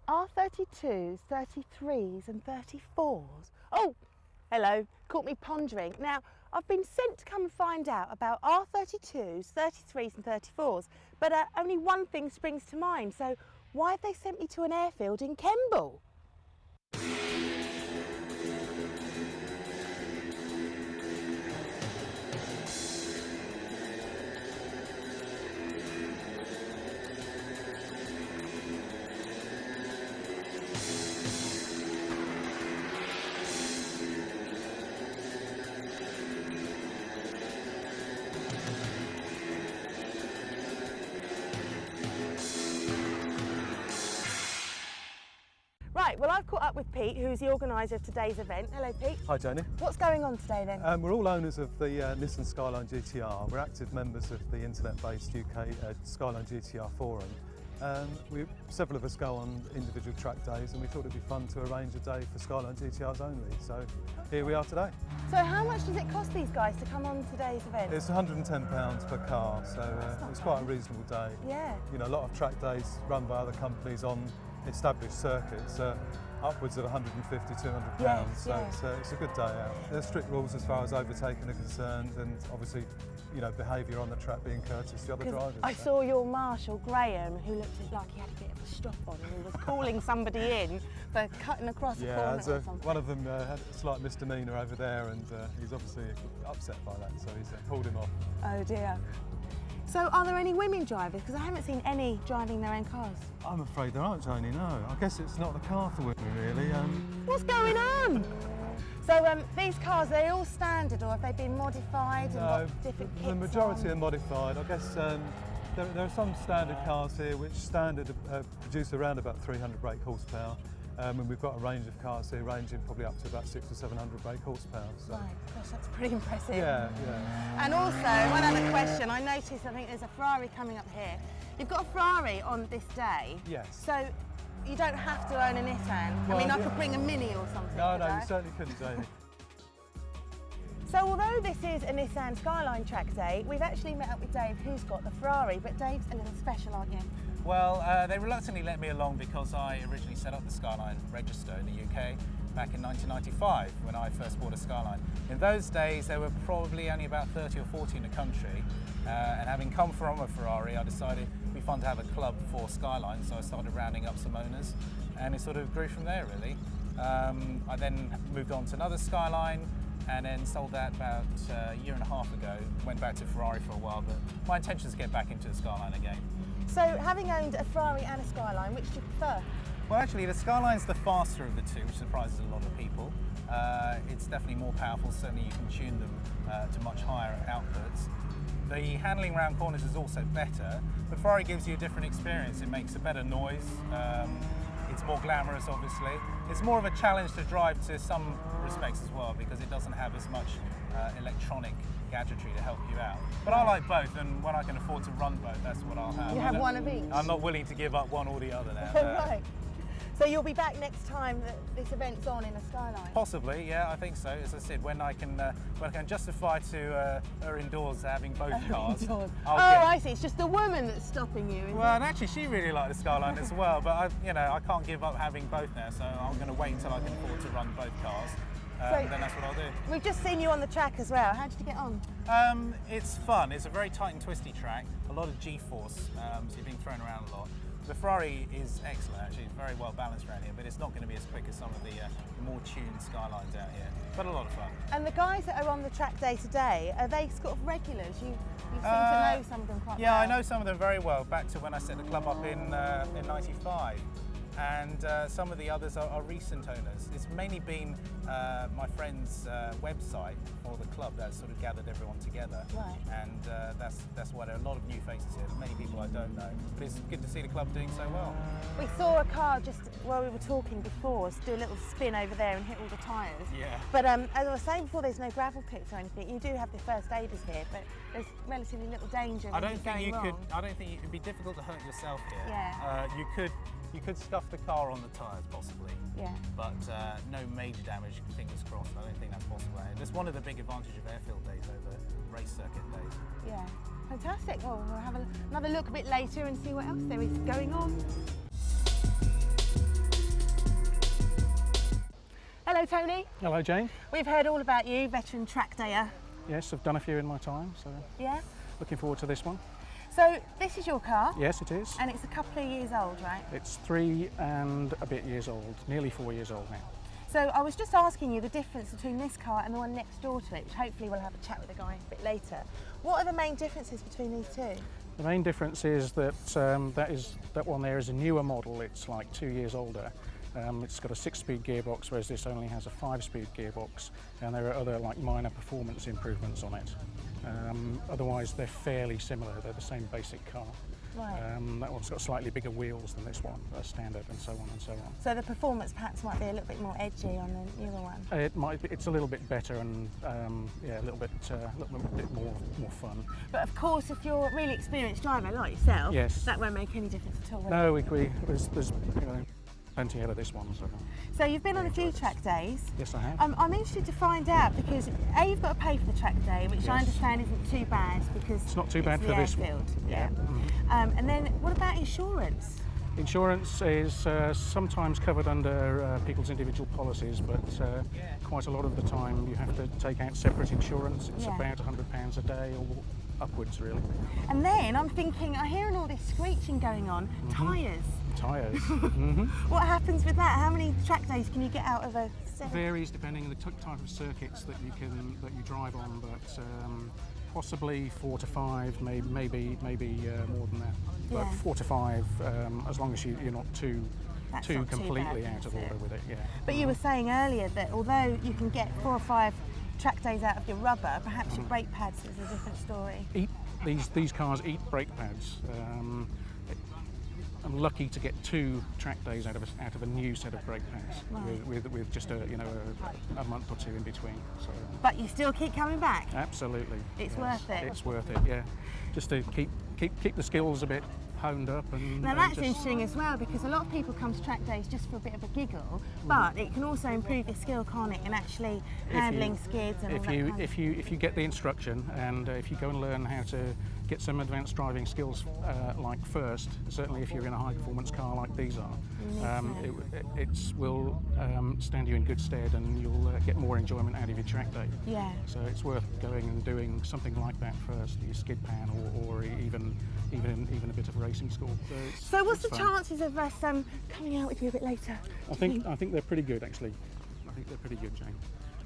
R32s, 33s and 34s. Oh, hello, caught me pondering. Now, I've been sent to come and find out about R32s, 33s and 34s, but only one thing springs to mind. So why have they sent me to an airfield in Kemble? Right, well, I've caught up with Pete, who's the organiser of today's event. Hello, Pete. Hi, Janie. What's going on today then? We're all owners of the Nissan Skyline GTR. We're active members of the internet-based UK Skyline GTR forum. Several of us go on individual track days, and we thought it'd be fun to arrange a day for Skyline GTRs only. So here we are today. So how much does it cost these guys to come on today's event? It's £110 per car, so it's quite a reasonable day. Yeah. You know, a lot of track days run by other companies on established circuits, upwards of £150, £200. Yes, so yeah. it's a good day out. There's strict rules as far as overtaking are concerned, and obviously, you know, behaviour on the track, being courteous to other drivers. I saw your marshal, Graham, who looked like he had a bit of a strop on, and he was calling somebody in for cutting across a corner or something. One of them had a slight misdemeanour over there, and he's obviously upset by that, so he's pulled him off. Oh dear. So are there any women drivers? Because I haven't seen any driving their own cars. I'm afraid there aren't, Janie, no. I guess it's not the car for women, really. What's going on? So these cars, are they all standard, or have they been modified and got different kits? The majority on? are modified. I guess there are some standard cars here which standard produce around about 300 brake horsepower. And we've got a range of cars here ranging probably up to about 600 or 700 brake horsepower. So. Right, gosh, that's pretty impressive. Yeah, yeah. And also, one other question, I noticed, I think there's a Ferrari coming up here. You've got a Ferrari on this day. Yes. So you don't have to own a Nissan. Well, I mean, I could bring a Mini or something. No, you certainly couldn't, Janie. So although this is a Nissan Skyline track day, we've actually met up with Dave, who's got the Ferrari, but Dave's a little special, aren't you? Well, they reluctantly let me along because I originally set up the Skyline register in the UK back in 1995 when I first bought a Skyline. In those days there were probably only about 30 or 40 in the country, and having come from a Ferrari I decided it'd be fun to have a club for Skyline, so I started rounding up some owners and it sort of grew from there really. I then moved on to another Skyline and then sold that about a year and a half ago. Went back to Ferrari for a while, but my intention is to get back into the Skyline again. So having owned a Ferrari and a Skyline, which do you prefer? Well, actually, the Skyline's the faster of the two, which surprises a lot of people. It's definitely more powerful, certainly you can tune them to much higher outputs. The handling around corners is also better, but Ferrari gives you a different experience. It makes a better noise, it's more glamorous obviously. It's more of a challenge to drive to some respects as well because it doesn't have as much electronic gadgetry to help you out. But I like both, and when I can afford to run both, that's what I'll have. You have one of each? I'm not willing to give up one or the other now. Right. So you'll be back next time that this event's on in a Skyline? Possibly, yeah, I think so. As I said, when I can justify to her indoors having both cars. I see. It's just the woman that's stopping you. Well, and actually, she really liked the Skyline as well. But I can't give up having both now, so I'm going to wait until I can afford to run both cars. Then that's what I'll do. We've just seen you on the track as well. How did you get on? It's fun. It's a very tight and twisty track. A lot of G-force, so you're being thrown around a lot. The Ferrari is excellent, actually. It's very well balanced around here, but it's not going to be as quick as some of the more tuned Skylines out here. But a lot of fun. And the guys that are on the track day today, are they sort of regulars? You seem to know some of them quite well. Yeah, I know some of them very well, back to when I set the club up in '95. And some of the others are recent owners. It's mainly been my friend's website for the club that sort of gathered everyone together. Right. And that's why there are a lot of new faces here. Many people I don't know, but it's good to see the club doing so well. We saw a car just while we were talking before do a little spin over there and hit all the tyres. Yeah. But as I was saying before, there's no gravel pits or anything. You do have the first aiders here, but there's relatively little danger. I don't think it'd be difficult to hurt yourself here. Yeah. You could scuff the car on the tyres possibly. Yeah. But no major damage, fingers crossed. I don't think that's possible. That's one of the big advantages of airfield days over race circuit days. Yeah. Fantastic. Well, we'll have another look a bit later and see what else there is going on. Hello, Tony. Hello, Jane. We've heard all about you, veteran track dayer. Yes, I've done a few in my time, so Yeah? looking forward to this one. So this is your car? Yes, it is. And it's a couple of years old, right? It's 3 and a bit years old, nearly 4 years old now. So I was just asking you the difference between this car and the one next door to it, which hopefully we'll have a chat with the guy a bit later. What are the main differences between these two? The main difference is that that one there is a newer model. It's like 2 years older. It's got a 6-speed gearbox, whereas this only has a 5-speed gearbox, and there are other like minor performance improvements on it. Otherwise, they're fairly similar. They're the same basic car. Right. That one's got slightly bigger wheels than this one, standard, and so on and so on. So the performance perhaps might be a little bit more edgy on the newer one. It might be. It's a little bit better and yeah, a little bit more fun. But of course, if you're a really experienced driver like yourself, Yes. that won't make any difference at all. will it? No, there's plenty ahead of this one. So you've been on a few track days. Yes, I have. I'm interested to find out because A, you've got to pay for the track day, which I Yes. understand isn't too bad because It's not too bad the for this one. airfield. Yeah. And then what about insurance? Insurance is sometimes covered under people's individual policies, but quite a lot of the time you have to take out separate insurance. It's Yeah. about £100 a day or upwards, really. And then I'm thinking, I'm hearing all this screeching going on. Tyres. Tyres. What happens with that? How many track days can you get out of a set? Varies depending on the type of circuits that you drive on, but possibly 4 to 5, maybe more than that. But Yeah. 4 to 5, as long as you're not too That's not too completely bad, out of is it? Uh-huh. order with it. Yeah. But you were saying earlier that although you can get 4 or 5 track days out of your rubber, perhaps your brake pads is a different story. These cars eat brake pads. I'm lucky to get 2 track days out of a new set of brake pads Right. with just a month or 2 in between. So But you still keep coming back. absolutely, It's yes. worth it. It's worth it, yeah. Just to keep the skills a bit honed up and Now and that's just- interesting as well because a lot of people come to track days just for a bit of a giggle, but it can also improve your skill, can't it, in actually handling skids and all that kind of if you get the instruction and if you go and learn how to get some advanced driving skills like first, certainly if you're in a high performance car like these are, it will stand you in good stead and you'll get more enjoyment out of your track day. Yeah. So it's worth going and doing something like that first, your skid pan or even a bit of racing school. So what's the fun. chances of us coming out with you a bit later? I think they're pretty good actually. I think they're pretty good, Jane.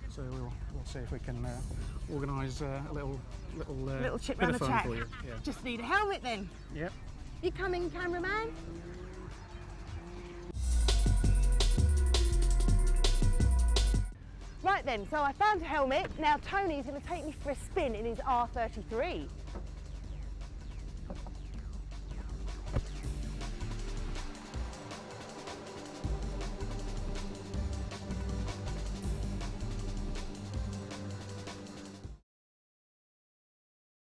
So we'll see if we can organise a little Trip bit round of the fun track. for you. Yeah. Just need a helmet then. Yep. You coming, cameraman? Right then, so I found a helmet. Now Tony's going to take me for a spin in his R33.